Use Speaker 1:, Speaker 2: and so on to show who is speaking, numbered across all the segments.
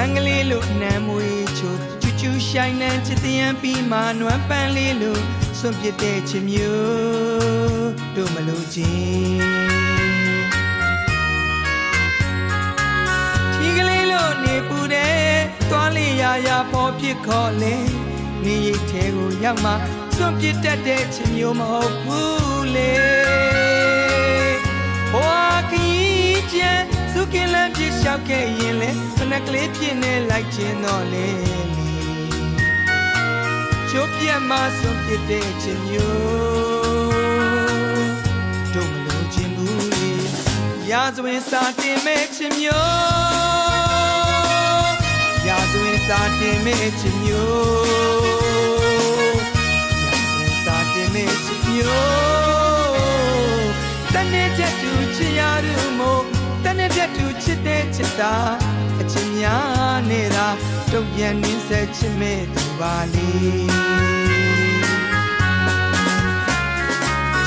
Speaker 1: န်းကလေးလို့နမ်းမွေးချိုချူချူရှိုင်းနှံချစ်တဲ့ပီမာနွမ်းပန်းလေးလို့စွန့်ပစ်တဲ့ချစ်မျိုးတို့မလို့ချင်းထီကလေးလို့နေပူတဲ့သွားလေးရာရာပေါ်ဖြစ်ခေါ်လဲနေရိတ်ထဲကိုရောက်မှစွန့်ပစ်တတ်တဲ့ချစ်မျိုးမဟုတ်ဘူးလေဘဝခီးချမ်းစုကလမ်းပြလျှောက်ခဲ့ရင်လေဖနက်ကလေးဖြစ်နေလိုက်ခြင်းတော့လေချိုးပြတ်မှစွန့်ပစ်တဲ့ချစ်မျိုးတို့မလို့ခြင်းဘူးလေရာဇဝင်စာတင်မဲ့ချစ်မျိုးရာဇဝင်စာတင်မဲ့ချစ်မျိုးရာဇဝင်စာတင်မဲ့ချစ်မျိုးတနေ့ချက်သူချစ်ရသူမို့တနေ့ချက်သူချစ်တဲ့ချစ်တာအချစ်များနေတာတုံ့ပြန်နေဆက်ချစ်မဲ့သူပါလေ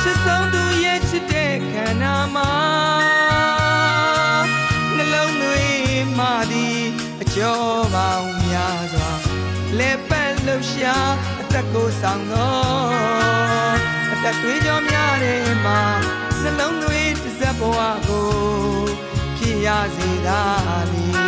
Speaker 1: ချစ်ဆုံးသူရဲ့ချစ်တဲ့ခန္ဓာမှာနှလုံးသွင်းမှသည်အကျော်ပေါင်းများစွာလဲပတ်လှူရှာအသက်ကိုဆောင်သောအသက်တွေးကြောများတဲ့မှာနှလုံးသွင်းတစ်စက်ဘဝကိုဖြစ်ရစေသာလေ